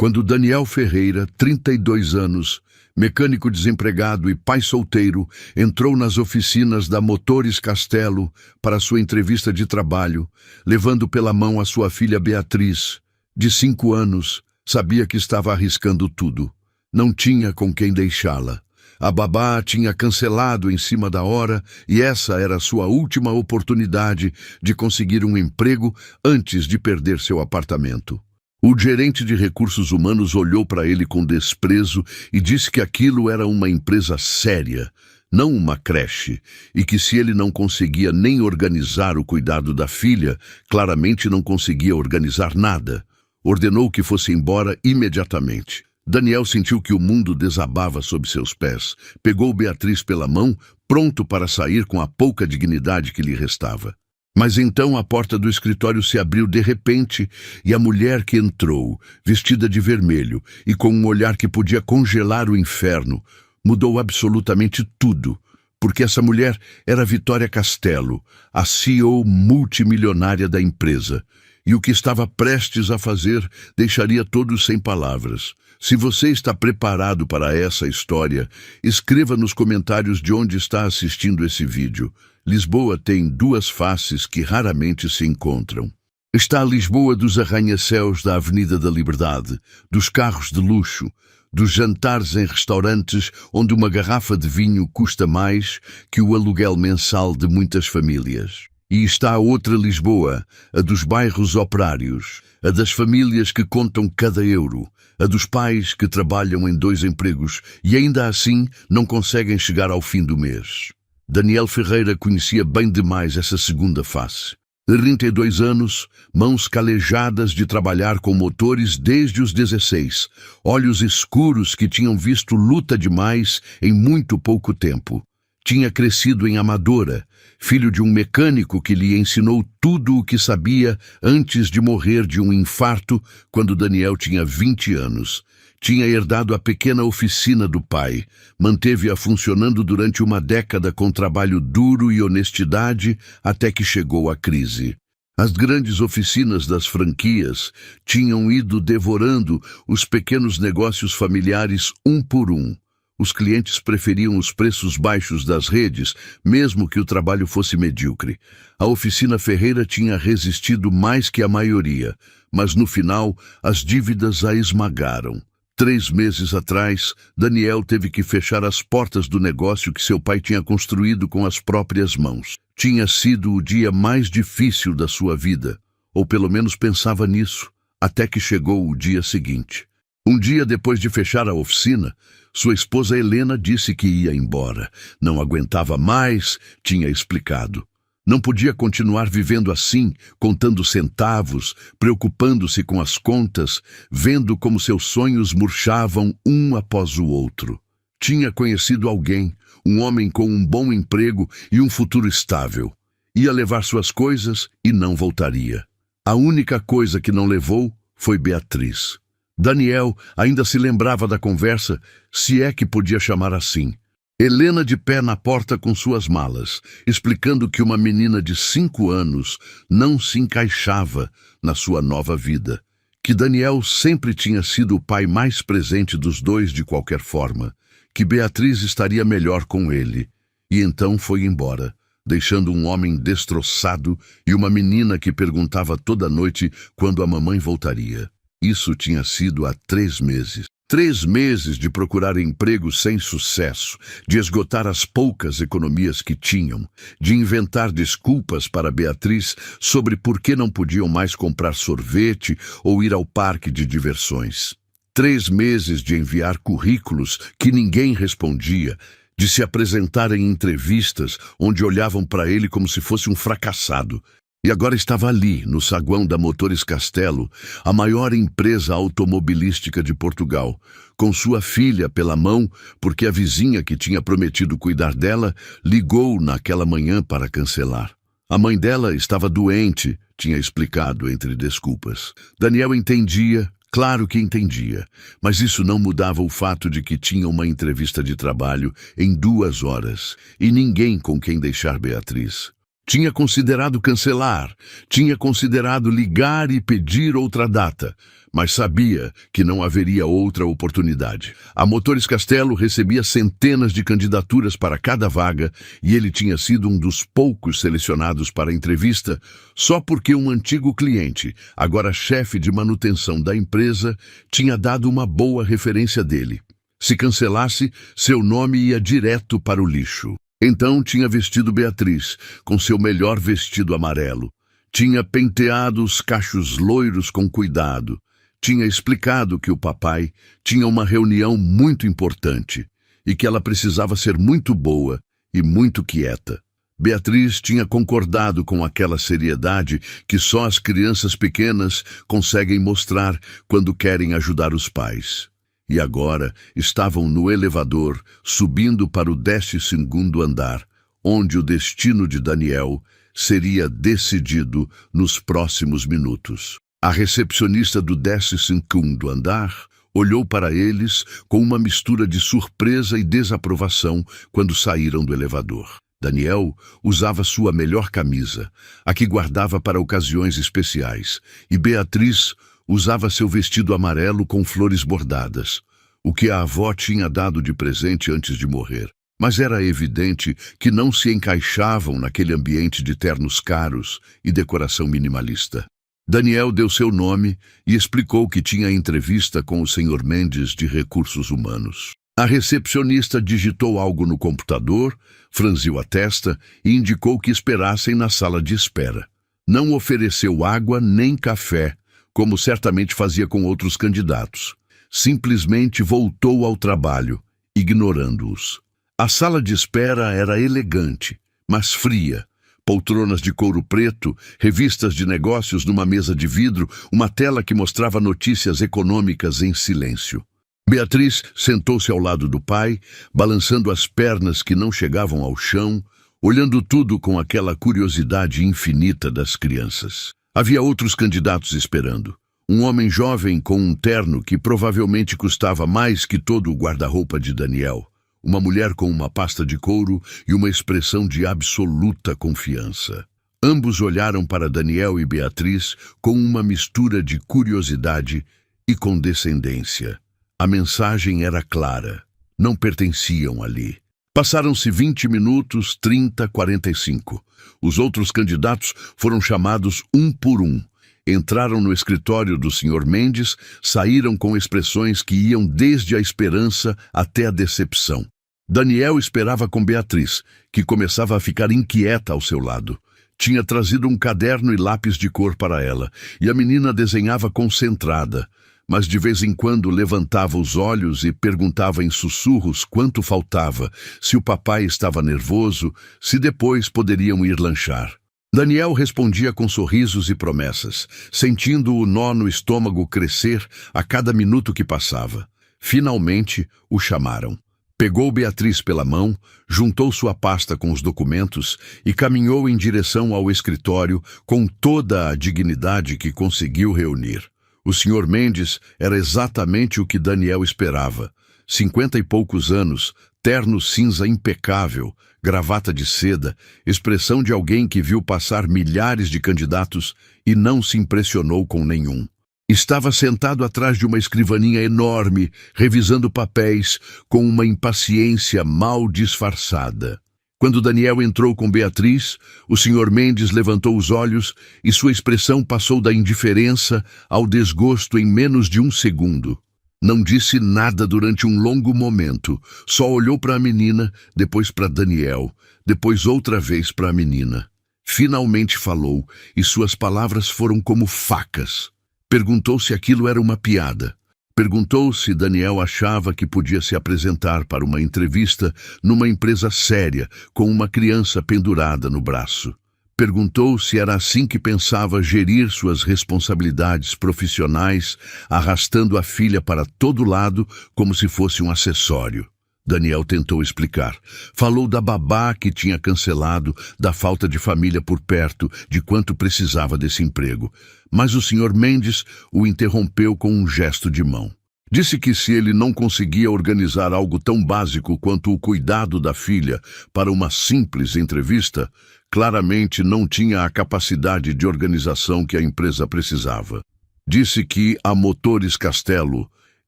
Quando Daniel Ferreira, 32 anos, mecânico desempregado e pai solteiro, entrou nas oficinas da Motores Castelo para sua entrevista de trabalho, levando pela mão a sua filha Beatriz, de 5 anos, sabia que estava arriscando tudo. Não tinha com quem deixá-la. A babá tinha cancelado em cima da hora e essa era a sua última oportunidade de conseguir um emprego antes de perder seu apartamento. O gerente de recursos humanos olhou para ele com desprezo e disse que aquilo era uma empresa séria, não uma creche, e que se ele não conseguia nem organizar o cuidado da filha, claramente não conseguia organizar nada. Ordenou que fosse embora imediatamente. Daniel sentiu que o mundo desabava sob seus pés. Pegou Beatriz pela mão, pronto para sair com a pouca dignidade que lhe restava. Mas então a porta do escritório se abriu de repente e a mulher que entrou, vestida de vermelho e com um olhar que podia congelar o inferno, mudou absolutamente tudo, porque essa mulher era Vitória Castelo, a CEO multimilionária da empresa. E o que estava prestes a fazer deixaria todos sem palavras. Se você está preparado para essa história, escreva nos comentários de onde está assistindo esse vídeo. Lisboa tem duas faces que raramente se encontram. Está a Lisboa dos arranha-céus da Avenida da Liberdade, dos carros de luxo, dos jantares em restaurantes onde uma garrafa de vinho custa mais que o aluguel mensal de muitas famílias. E está a outra Lisboa, a dos bairros operários, a das famílias que contam cada euro, a dos pais que trabalham em 2 empregos e ainda assim não conseguem chegar ao fim do mês. Daniel Ferreira conhecia bem demais essa segunda face. 32 anos, mãos calejadas de trabalhar com motores desde os 16, olhos escuros que tinham visto luta demais em muito pouco tempo. Tinha crescido em Amadora, filho de um mecânico que lhe ensinou tudo o que sabia antes de morrer de um infarto quando Daniel tinha 20 anos. Tinha herdado a pequena oficina do pai, manteve-a funcionando durante uma década com trabalho duro e honestidade até que chegou a crise. As grandes oficinas das franquias tinham ido devorando os pequenos negócios familiares um por um. Os clientes preferiam os preços baixos das redes, mesmo que o trabalho fosse medíocre. A oficina Ferreira tinha resistido mais que a maioria, mas no final as dívidas a esmagaram. 3 meses atrás, Daniel teve que fechar as portas do negócio que seu pai tinha construído com as próprias mãos. Tinha sido o dia mais difícil da sua vida, ou pelo menos pensava nisso, até que chegou o dia seguinte. Um dia depois de fechar a oficina, sua esposa Helena disse que ia embora. Não aguentava mais, tinha explicado. Não podia continuar vivendo assim, contando centavos, preocupando-se com as contas, vendo como seus sonhos murchavam um após o outro. Tinha conhecido alguém, um homem com um bom emprego e um futuro estável. Ia levar suas coisas e não voltaria. A única coisa que não levou foi Beatriz. Daniel ainda se lembrava da conversa, se é que podia chamar assim. Helena de pé na porta com suas malas, explicando que uma menina de 5 anos não se encaixava na sua nova vida, que Daniel sempre tinha sido o pai mais presente dos dois de qualquer forma, que Beatriz estaria melhor com ele, e então foi embora, deixando um homem destroçado e uma menina que perguntava toda noite quando a mamãe voltaria. Isso tinha sido há 3 meses. 3 meses de procurar emprego sem sucesso, de esgotar as poucas economias que tinham, de inventar desculpas para Beatriz sobre por que não podiam mais comprar sorvete ou ir ao parque de diversões. 3 meses de enviar currículos que ninguém respondia, de se apresentar em entrevistas onde olhavam para ele como se fosse um fracassado. E agora estava ali, no saguão da Motores Castelo, a maior empresa automobilística de Portugal, com sua filha pela mão, porque a vizinha que tinha prometido cuidar dela ligou naquela manhã para cancelar. A mãe dela estava doente, tinha explicado entre desculpas. Daniel entendia, claro que entendia, mas isso não mudava o fato de que tinha uma entrevista de trabalho em 2 horas e ninguém com quem deixar Beatriz. Tinha considerado cancelar, tinha considerado ligar e pedir outra data, mas sabia que não haveria outra oportunidade. A Motores Castelo recebia centenas de candidaturas para cada vaga e ele tinha sido um dos poucos selecionados para a entrevista só porque um antigo cliente, agora chefe de manutenção da empresa, tinha dado uma boa referência dele. Se cancelasse, seu nome ia direto para o lixo. Então tinha vestido Beatriz, com seu melhor vestido amarelo. Tinha penteado os cachos loiros com cuidado. Tinha explicado que o papai tinha uma reunião muito importante e que ela precisava ser muito boa e muito quieta. Beatriz tinha concordado com aquela seriedade que só as crianças pequenas conseguem mostrar quando querem ajudar os pais. E agora estavam no elevador, subindo para o 12º andar, onde o destino de Daniel seria decidido nos próximos minutos. A recepcionista do 12º andar olhou para eles com uma mistura de surpresa e desaprovação quando saíram do elevador. Daniel usava sua melhor camisa, a que guardava para ocasiões especiais, e Beatriz usava seu vestido amarelo com flores bordadas, o que a avó tinha dado de presente antes de morrer. Mas era evidente que não se encaixavam naquele ambiente de ternos caros e decoração minimalista. Daniel deu seu nome e explicou que tinha entrevista com o Sr. Mendes de Recursos Humanos. A recepcionista digitou algo no computador, franziu a testa e indicou que esperassem na sala de espera. Não ofereceu água nem café, como certamente fazia com outros candidatos. Simplesmente voltou ao trabalho, ignorando-os. A sala de espera era elegante, mas fria. Poltronas de couro preto, revistas de negócios numa mesa de vidro, uma tela que mostrava notícias econômicas em silêncio. Beatriz sentou-se ao lado do pai, balançando as pernas que não chegavam ao chão, olhando tudo com aquela curiosidade infinita das crianças. Havia outros candidatos esperando. Um homem jovem com um terno que provavelmente custava mais que todo o guarda-roupa de Daniel. Uma mulher com uma pasta de couro e uma expressão de absoluta confiança. Ambos olharam para Daniel e Beatriz com uma mistura de curiosidade e condescendência. A mensagem era clara. Não pertenciam ali. Passaram-se 20 minutos, 30, 45. Os outros candidatos foram chamados um por um. Entraram no escritório do Sr. Mendes, saíram com expressões que iam desde a esperança até a decepção. Daniel esperava com Beatriz, que começava a ficar inquieta ao seu lado. Tinha trazido um caderno e lápis de cor para ela, e a menina desenhava concentrada, mas de vez em quando levantava os olhos e perguntava em sussurros quanto faltava, se o papai estava nervoso, se depois poderiam ir lanchar. Daniel respondia com sorrisos e promessas, sentindo o nó no estômago crescer a cada minuto que passava. Finalmente, o chamaram. Pegou Beatriz pela mão, juntou sua pasta com os documentos e caminhou em direção ao escritório com toda a dignidade que conseguiu reunir. O Sr. Mendes era exatamente o que Daniel esperava. 50 e poucos anos, terno cinza impecável, gravata de seda, expressão de alguém que viu passar milhares de candidatos e não se impressionou com nenhum. Estava sentado atrás de uma escrivaninha enorme, revisando papéis com uma impaciência mal disfarçada. Quando Daniel entrou com Beatriz, o Sr. Mendes levantou os olhos e sua expressão passou da indiferença ao desgosto em menos de um segundo. Não disse nada durante um longo momento, só olhou para a menina, depois para Daniel, depois outra vez para a menina. Finalmente falou, e suas palavras foram como facas. Perguntou se aquilo era uma piada. Perguntou se Daniel achava que podia se apresentar para uma entrevista numa empresa séria, com uma criança pendurada no braço. Perguntou se era assim que pensava gerir suas responsabilidades profissionais, arrastando a filha para todo lado como se fosse um acessório. Daniel tentou explicar. Falou da babá que tinha cancelado, da falta de família por perto, de quanto precisava desse emprego. Mas o Sr. Mendes o interrompeu com um gesto de mão. Disse que se ele não conseguia organizar algo tão básico quanto o cuidado da filha para uma simples entrevista, claramente não tinha a capacidade de organização que a empresa precisava. Disse que a Motores Castelo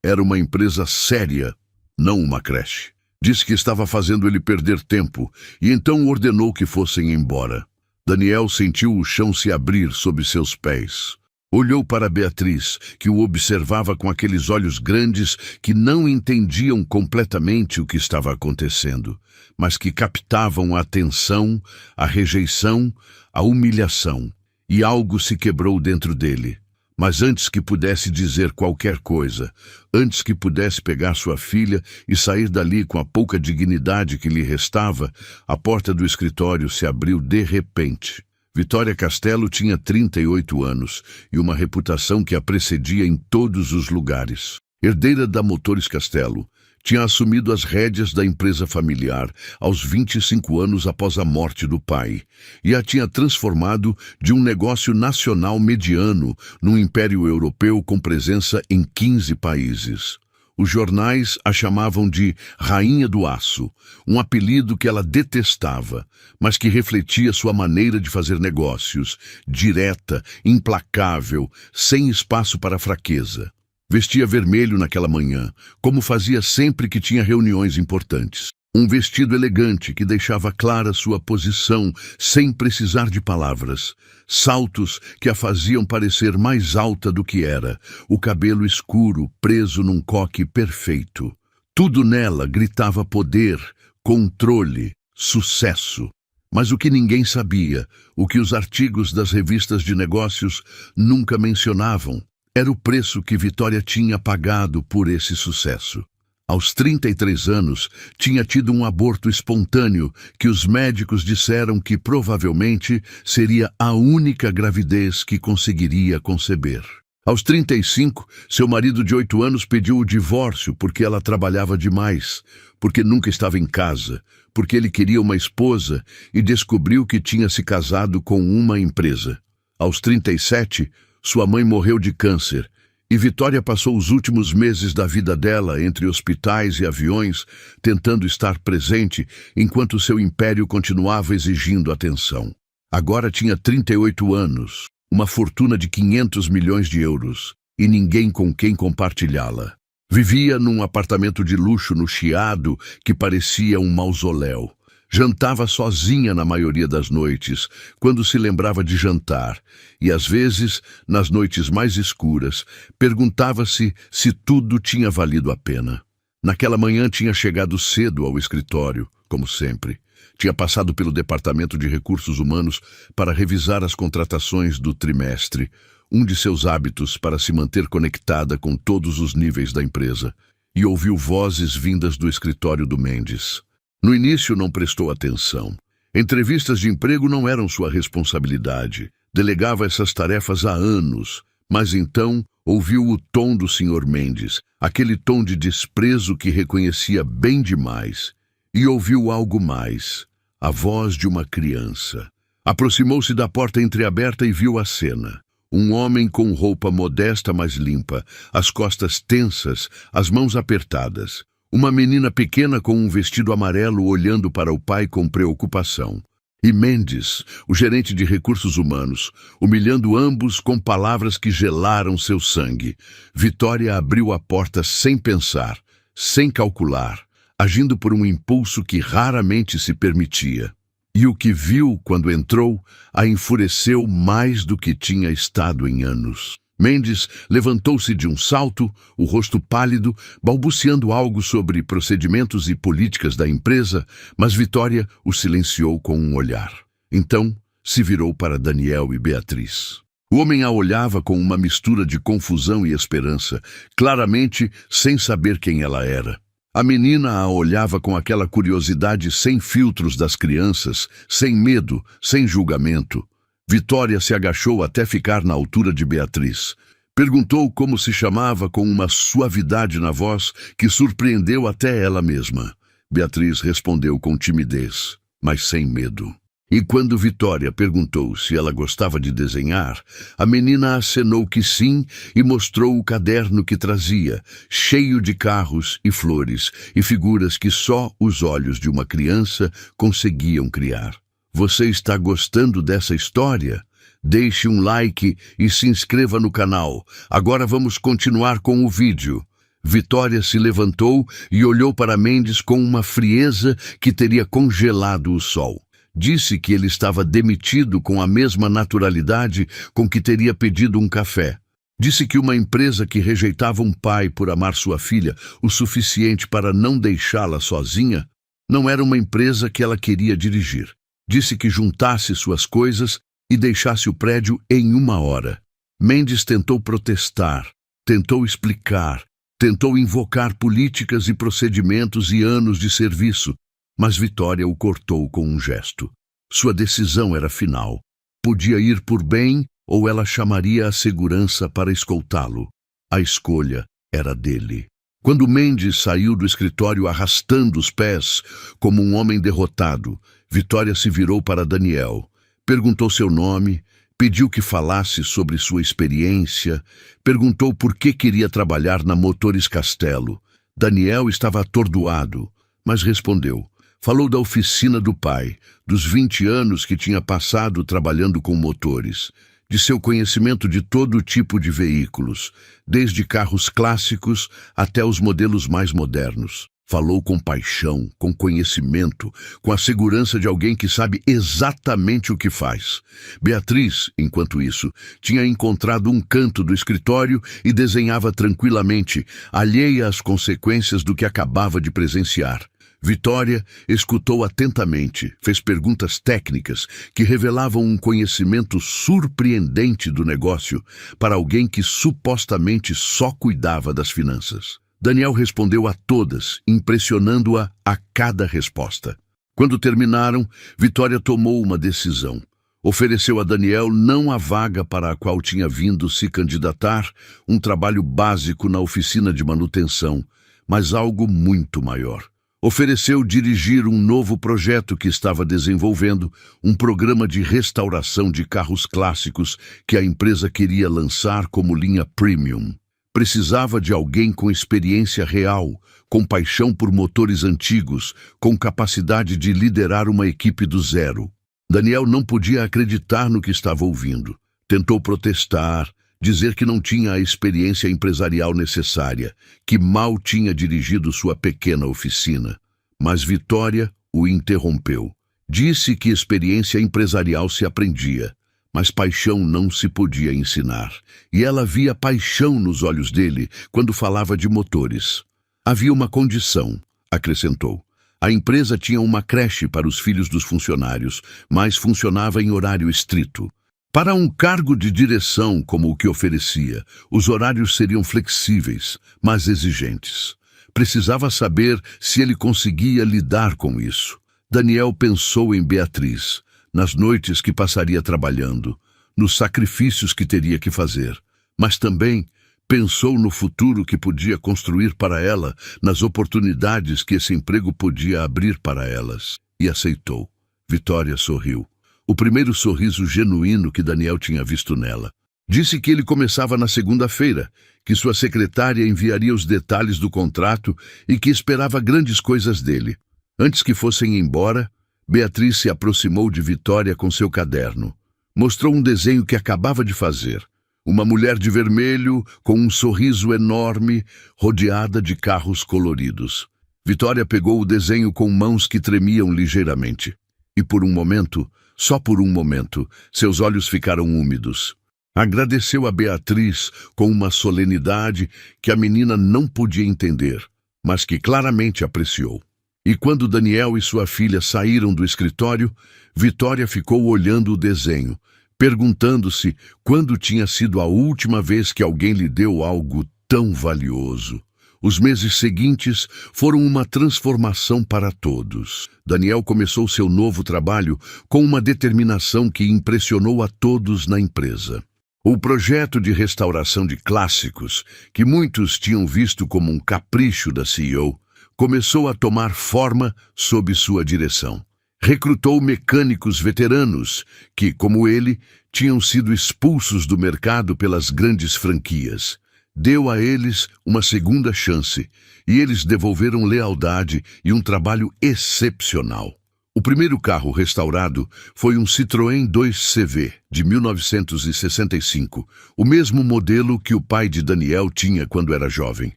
era uma empresa séria, não uma creche. Disse que estava fazendo ele perder tempo e então ordenou que fossem embora. Daniel sentiu o chão se abrir sob seus pés. Olhou para Beatriz, que o observava com aqueles olhos grandes que não entendiam completamente o que estava acontecendo, mas que captavam a tensão, a rejeição, a humilhação. E algo se quebrou dentro dele. Mas antes que pudesse dizer qualquer coisa, antes que pudesse pegar sua filha e sair dali com a pouca dignidade que lhe restava, a porta do escritório se abriu de repente. Vitória Castelo tinha 38 anos e uma reputação que a precedia em todos os lugares. Herdeira da Motores Castelo, tinha assumido as rédeas da empresa familiar aos 25 anos após a morte do pai e a tinha transformado de um negócio nacional mediano num império europeu com presença em 15 países. Os jornais a chamavam de Rainha do Aço, um apelido que ela detestava, mas que refletia sua maneira de fazer negócios, direta, implacável, sem espaço para fraqueza. Vestia vermelho naquela manhã, como fazia sempre que tinha reuniões importantes. Um vestido elegante que deixava clara sua posição sem precisar de palavras. Saltos que a faziam parecer mais alta do que era. O cabelo escuro preso num coque perfeito. Tudo nela gritava poder, controle, sucesso. Mas o que ninguém sabia, o que os artigos das revistas de negócios nunca mencionavam, era o preço que Vitória tinha pagado por esse sucesso. Aos 33 anos, tinha tido um aborto espontâneo que os médicos disseram que provavelmente seria a única gravidez que conseguiria conceber. Aos 35, seu marido de 8 anos pediu o divórcio porque ela trabalhava demais, porque nunca estava em casa, porque ele queria uma esposa e descobriu que tinha se casado com uma empresa. Aos 37, sua mãe morreu de câncer. E Vitória passou os últimos meses da vida dela entre hospitais e aviões, tentando estar presente enquanto seu império continuava exigindo atenção. Agora tinha 38 anos, uma fortuna de 500 milhões de euros, e ninguém com quem compartilhá-la. Vivia num apartamento de luxo no Chiado que parecia um mausoléu. Jantava sozinha na maioria das noites, quando se lembrava de jantar, e às vezes, nas noites mais escuras, perguntava-se se tudo tinha valido a pena. Naquela manhã tinha chegado cedo ao escritório, como sempre. Tinha passado pelo Departamento de Recursos Humanos para revisar as contratações do trimestre, um de seus hábitos para se manter conectada com todos os níveis da empresa, e ouviu vozes vindas do escritório do Mendes. No início não prestou atenção. Entrevistas de emprego não eram sua responsabilidade. Delegava essas tarefas há anos. Mas então ouviu o tom do Sr. Mendes, aquele tom de desprezo que reconhecia bem demais. E ouviu algo mais, a voz de uma criança. Aproximou-se da porta entreaberta e viu a cena. Um homem com roupa modesta mas limpa, as costas tensas, as mãos apertadas. Uma menina pequena com um vestido amarelo olhando para o pai com preocupação. E Mendes, o gerente de recursos humanos, humilhando ambos com palavras que gelaram seu sangue. Vitória abriu a porta sem pensar, sem calcular, agindo por um impulso que raramente se permitia. E o que viu quando entrou a enfureceu mais do que tinha estado em anos. Mendes levantou-se de um salto, o rosto pálido, balbuciando algo sobre procedimentos e políticas da empresa, mas Vitória o silenciou com um olhar. Então, se virou para Daniel e Beatriz. O homem a olhava com uma mistura de confusão e esperança, claramente sem saber quem ela era. A menina a olhava com aquela curiosidade sem filtros das crianças, sem medo, sem julgamento. Vitória se agachou até ficar na altura de Beatriz. Perguntou como se chamava com uma suavidade na voz que surpreendeu até ela mesma. Beatriz respondeu com timidez, mas sem medo. E quando Vitória perguntou se ela gostava de desenhar, a menina acenou que sim e mostrou o caderno que trazia, cheio de carros e flores e figuras que só os olhos de uma criança conseguiam criar. Você está gostando dessa história? Deixe um like e se inscreva no canal. Agora vamos continuar com o vídeo. Vitória se levantou e olhou para Mendes com uma frieza que teria congelado o sol. Disse que ele estava demitido com a mesma naturalidade com que teria pedido um café. Disse que uma empresa que rejeitava um pai por amar sua filha o suficiente para não deixá-la sozinha, não era uma empresa que ela queria dirigir. Disse que juntasse suas coisas e deixasse o prédio em 1 hora. Mendes tentou protestar, tentou explicar, tentou invocar políticas e procedimentos e anos de serviço, mas Vitória o cortou com um gesto. Sua decisão era final. Podia ir por bem ou ela chamaria a segurança para escoltá-lo. A escolha era dele. Quando Mendes saiu do escritório arrastando os pés, como um homem derrotado, Vitória se virou para Daniel. Perguntou seu nome, pediu que falasse sobre sua experiência, perguntou por que queria trabalhar na Motores Castelo. Daniel estava atordoado, mas respondeu. Falou da oficina do pai, dos 20 anos que tinha passado trabalhando com motores, de seu conhecimento de todo tipo de veículos, desde carros clássicos até os modelos mais modernos. Falou com paixão, com conhecimento, com a segurança de alguém que sabe exatamente o que faz. Beatriz, enquanto isso, tinha encontrado um canto do escritório e desenhava tranquilamente, alheia às consequências do que acabava de presenciar. Vitória escutou atentamente, fez perguntas técnicas que revelavam um conhecimento surpreendente do negócio para alguém que supostamente só cuidava das finanças. Daniel respondeu a todas, impressionando-a a cada resposta. Quando terminaram, Vitória tomou uma decisão. Ofereceu a Daniel não a vaga para a qual tinha vindo se candidatar, um trabalho básico na oficina de manutenção, mas algo muito maior. Ofereceu dirigir um novo projeto que estava desenvolvendo, um programa de restauração de carros clássicos que a empresa queria lançar como linha premium. Precisava de alguém com experiência real, com paixão por motores antigos, com capacidade de liderar uma equipe do zero. Daniel não podia acreditar no que estava ouvindo. Tentou protestar, dizer que não tinha a experiência empresarial necessária, que mal tinha dirigido sua pequena oficina. Mas Vitória o interrompeu. Disse que experiência empresarial se aprendia, mas paixão não se podia ensinar. E ela via paixão nos olhos dele quando falava de motores. Havia uma condição, acrescentou. A empresa tinha uma creche para os filhos dos funcionários, mas funcionava em horário estrito. Para um cargo de direção como o que oferecia, os horários seriam flexíveis, mas exigentes. Precisava saber se ele conseguia lidar com isso. Daniel pensou em Beatriz, nas noites que passaria trabalhando, nos sacrifícios que teria que fazer, mas também pensou no futuro que podia construir para ela, nas oportunidades que esse emprego podia abrir para elas, e aceitou. Vitória sorriu. O primeiro sorriso genuíno que Daniel tinha visto nela. Disse que ele começava na segunda-feira, que sua secretária enviaria os detalhes do contrato e que esperava grandes coisas dele. Antes que fossem embora, Beatriz se aproximou de Vitória com seu caderno. Mostrou um desenho que acabava de fazer. Uma mulher de vermelho, com um sorriso enorme, rodeada de carros coloridos. Vitória pegou o desenho com mãos que tremiam ligeiramente. E por um momento, só por um momento, seus olhos ficaram úmidos. Agradeceu a Beatriz com uma solenidade que a menina não podia entender, mas que claramente apreciou. E quando Daniel e sua filha saíram do escritório, Vitória ficou olhando o desenho, perguntando-se quando tinha sido a última vez que alguém lhe deu algo tão valioso. Os meses seguintes foram uma transformação para todos. Daniel começou seu novo trabalho com uma determinação que impressionou a todos na empresa. O projeto de restauração de clássicos, que muitos tinham visto como um capricho da CEO, começou a tomar forma sob sua direção. Recrutou mecânicos veteranos que, como ele, tinham sido expulsos do mercado pelas grandes franquias. Deu a eles uma segunda chance e eles devolveram lealdade e um trabalho excepcional. O primeiro carro restaurado foi um Citroën 2CV, de 1965, o mesmo modelo que o pai de Daniel tinha quando era jovem.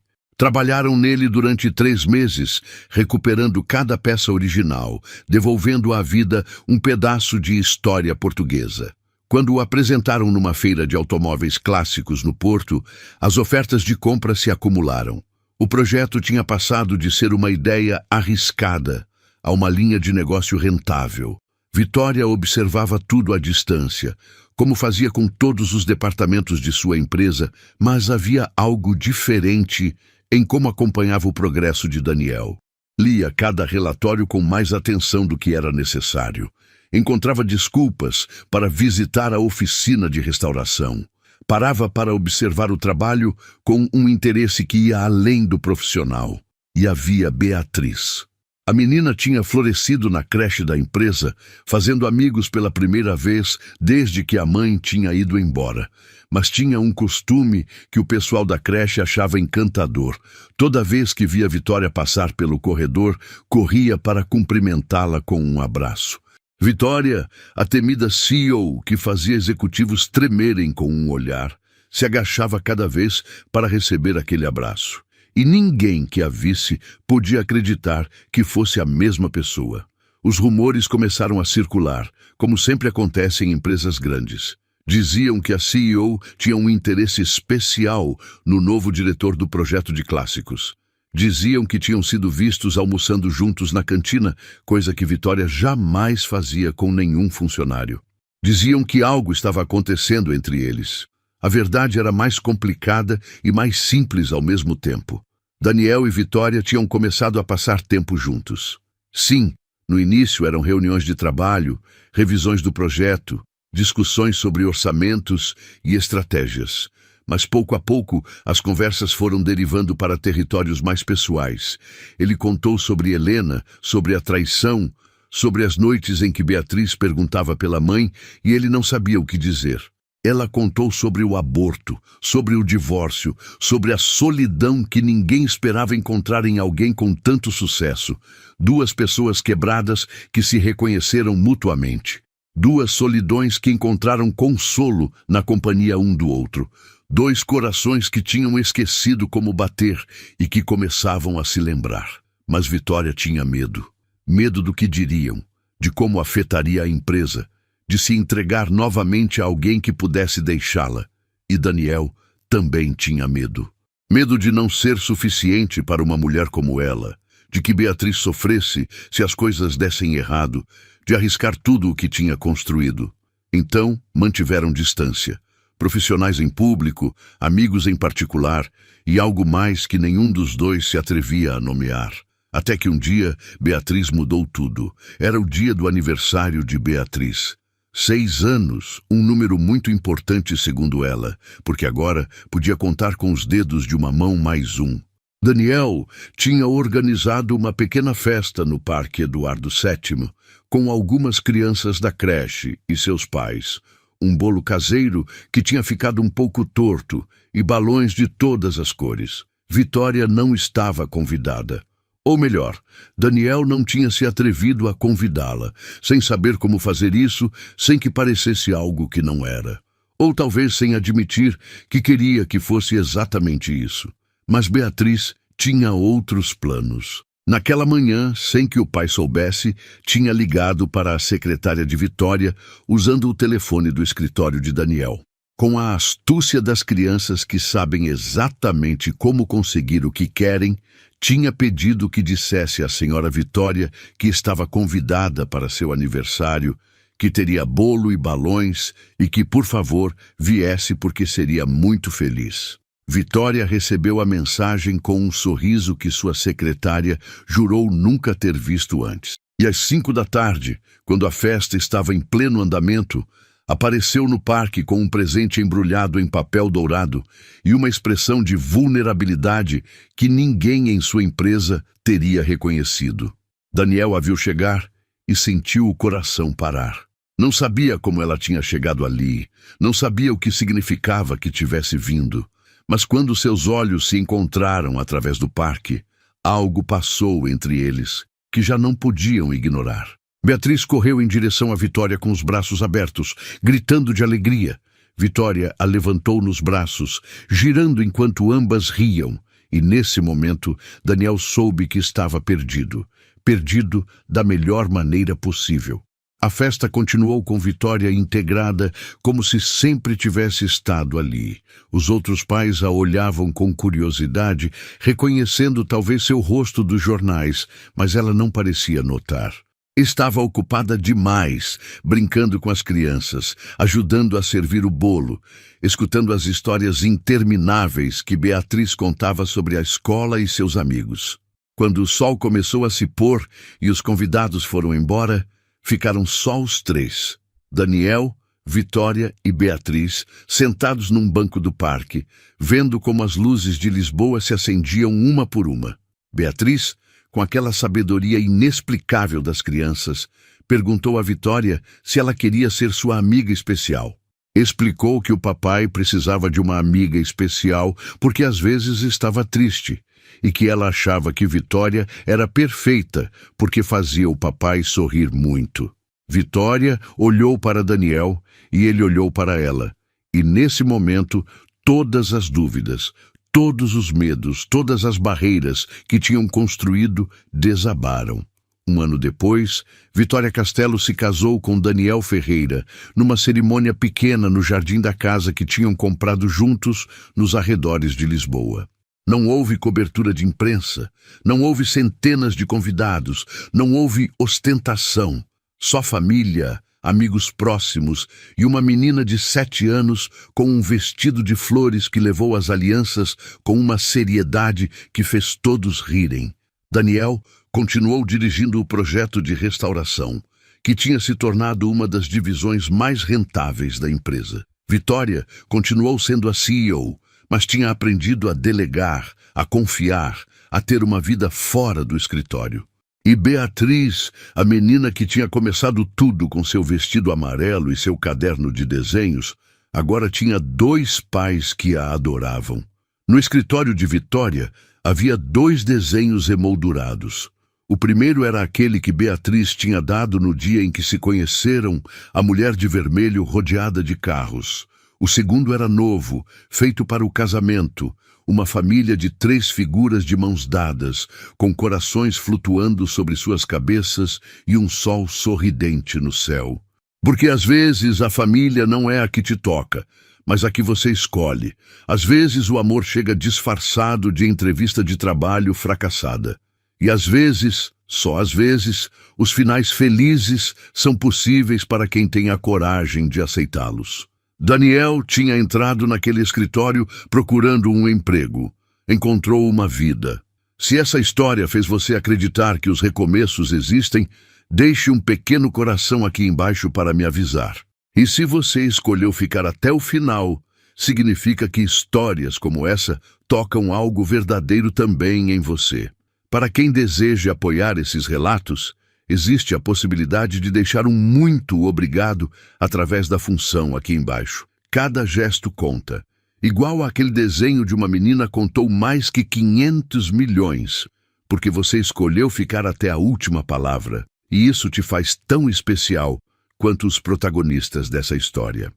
Trabalharam nele durante 3 meses, recuperando cada peça original, devolvendo à vida um pedaço de história portuguesa. Quando o apresentaram numa feira de automóveis clássicos no Porto, as ofertas de compra se acumularam. O projeto tinha passado de ser uma ideia arriscada a uma linha de negócio rentável. Vitória observava tudo à distância, como fazia com todos os departamentos de sua empresa, mas havia algo diferente em como acompanhava o progresso de Daniel. Lia cada relatório com mais atenção do que era necessário. Encontrava desculpas para visitar a oficina de restauração. Parava para observar o trabalho com um interesse que ia além do profissional. E havia Beatriz. A menina tinha florescido na creche da empresa, fazendo amigos pela primeira vez desde que a mãe tinha ido embora. Mas tinha um costume que o pessoal da creche achava encantador. Toda vez que via Vitória passar pelo corredor, corria para cumprimentá-la com um abraço. Vitória, a temida CEO que fazia executivos tremerem com um olhar, se agachava cada vez para receber aquele abraço. E ninguém que a visse podia acreditar que fosse a mesma pessoa. Os rumores começaram a circular, como sempre acontece em empresas grandes. Diziam que a CEO tinha um interesse especial no novo diretor do projeto de clássicos. Diziam que tinham sido vistos almoçando juntos na cantina, coisa que Vitória jamais fazia com nenhum funcionário. Diziam que algo estava acontecendo entre eles. A verdade era mais complicada e mais simples ao mesmo tempo. Daniel e Vitória tinham começado a passar tempo juntos. Sim, no início eram reuniões de trabalho, revisões do projeto, discussões sobre orçamentos e estratégias. Mas pouco a pouco as conversas foram derivando para territórios mais pessoais. Ele contou sobre Helena, sobre a traição, sobre as noites em que Beatriz perguntava pela mãe e ele não sabia o que dizer. Ela contou sobre o aborto, sobre o divórcio, sobre a solidão que ninguém esperava encontrar em alguém com tanto sucesso. 2 pessoas quebradas que se reconheceram mutuamente. 2 solidões que encontraram consolo na companhia um do outro. 2 corações que tinham esquecido como bater e que começavam a se lembrar. Mas Vitória tinha medo. Medo do que diriam, de como afetaria a empresa, de se entregar novamente a alguém que pudesse deixá-la. E Daniel também tinha medo. Medo de não ser suficiente para uma mulher como ela, de que Beatriz sofresse se as coisas dessem errado, de arriscar tudo o que tinha construído. Então, mantiveram distância. Profissionais em público, amigos em particular, e algo mais que nenhum dos 2 se atrevia a nomear. Até que um dia, Beatriz mudou tudo. Era o dia do aniversário de Beatriz. 6 anos, um número muito importante segundo ela, porque agora podia contar com os dedos de uma mão mais um. Daniel tinha organizado uma pequena festa no Parque Eduardo VII, com algumas crianças da creche e seus pais, um bolo caseiro que tinha ficado um pouco torto e balões de todas as cores. Vitória não estava convidada. Ou melhor, Daniel não tinha se atrevido a convidá-la, sem saber como fazer isso, sem que parecesse algo que não era. Ou talvez sem admitir que queria que fosse exatamente isso. Mas Beatriz tinha outros planos. Naquela manhã, sem que o pai soubesse, tinha ligado para a secretária de Vitória, usando o telefone do escritório de Daniel. Com a astúcia das crianças que sabem exatamente como conseguir o que querem, tinha pedido que dissesse à senhora Vitória que estava convidada para seu aniversário, que teria bolo e balões e que, por favor, viesse porque seria muito feliz. Vitória recebeu a mensagem com um sorriso que sua secretária jurou nunca ter visto antes. E às 5 da tarde, quando a festa estava em pleno andamento, apareceu no parque com um presente embrulhado em papel dourado e uma expressão de vulnerabilidade que ninguém em sua empresa teria reconhecido. Daniel a viu chegar e sentiu o coração parar. Não sabia como ela tinha chegado ali, não sabia o que significava que tivesse vindo, mas quando seus olhos se encontraram através do parque, algo passou entre eles que já não podiam ignorar. Beatriz correu em direção a Vitória com os braços abertos, gritando de alegria. Vitória a levantou nos braços, girando enquanto ambas riam, e nesse momento Daniel soube que estava perdido. Perdido da melhor maneira possível. A festa continuou com Vitória integrada, como se sempre tivesse estado ali. Os outros pais a olhavam com curiosidade, reconhecendo talvez seu rosto dos jornais, mas ela não parecia notar. Estava ocupada demais, brincando com as crianças, ajudando a servir o bolo, escutando as histórias intermináveis que Beatriz contava sobre a escola e seus amigos. Quando o sol começou a se pôr e os convidados foram embora, ficaram só os três, Daniel, Vitória e Beatriz, sentados num banco do parque, vendo como as luzes de Lisboa se acendiam uma por uma. Beatriz, com aquela sabedoria inexplicável das crianças, perguntou a Vitória se ela queria ser sua amiga especial. Explicou que o papai precisava de uma amiga especial porque às vezes estava triste, e que ela achava que Vitória era perfeita porque fazia o papai sorrir muito. Vitória olhou para Daniel e ele olhou para ela, e nesse momento todas as dúvidas, todos os medos, todas as barreiras que tinham construído desabaram. Um ano depois, Vitória Castelo se casou com Daniel Ferreira, numa cerimônia pequena no jardim da casa que tinham comprado juntos nos arredores de Lisboa. Não houve cobertura de imprensa, não houve centenas de convidados, não houve ostentação. Só família, amigos próximos e uma menina de 7 anos com um vestido de flores que levou as alianças com uma seriedade que fez todos rirem. Daniel continuou dirigindo o projeto de restauração, que tinha se tornado uma das divisões mais rentáveis da empresa. Vitória continuou sendo a CEO, mas tinha aprendido a delegar, a confiar, a ter uma vida fora do escritório. E Beatriz, a menina que tinha começado tudo com seu vestido amarelo e seu caderno de desenhos, agora tinha 2 pais que a adoravam. No escritório de Vitória, havia 2 desenhos emoldurados. O primeiro era aquele que Beatriz tinha dado no dia em que se conheceram, a mulher de vermelho rodeada de carros. O segundo era novo, feito para o casamento, uma família de 3 figuras de mãos dadas, com corações flutuando sobre suas cabeças e um sol sorridente no céu. Porque às vezes a família não é a que te toca, mas a que você escolhe. Às vezes o amor chega disfarçado de entrevista de trabalho fracassada. E às vezes, só às vezes, os finais felizes são possíveis para quem tem a coragem de aceitá-los. Daniel tinha entrado naquele escritório procurando um emprego. Encontrou uma vida. Se essa história fez você acreditar que os recomeços existem, deixe um pequeno coração aqui embaixo para me avisar. E se você escolheu ficar até o final, significa que histórias como essa tocam algo verdadeiro também em você. Para quem deseja apoiar esses relatos, existe a possibilidade de deixar um muito obrigado através da função aqui embaixo. Cada gesto conta. Igual àquele desenho de uma menina contou mais que 500 milhões, porque você escolheu ficar até a última palavra. E isso te faz tão especial quanto os protagonistas dessa história.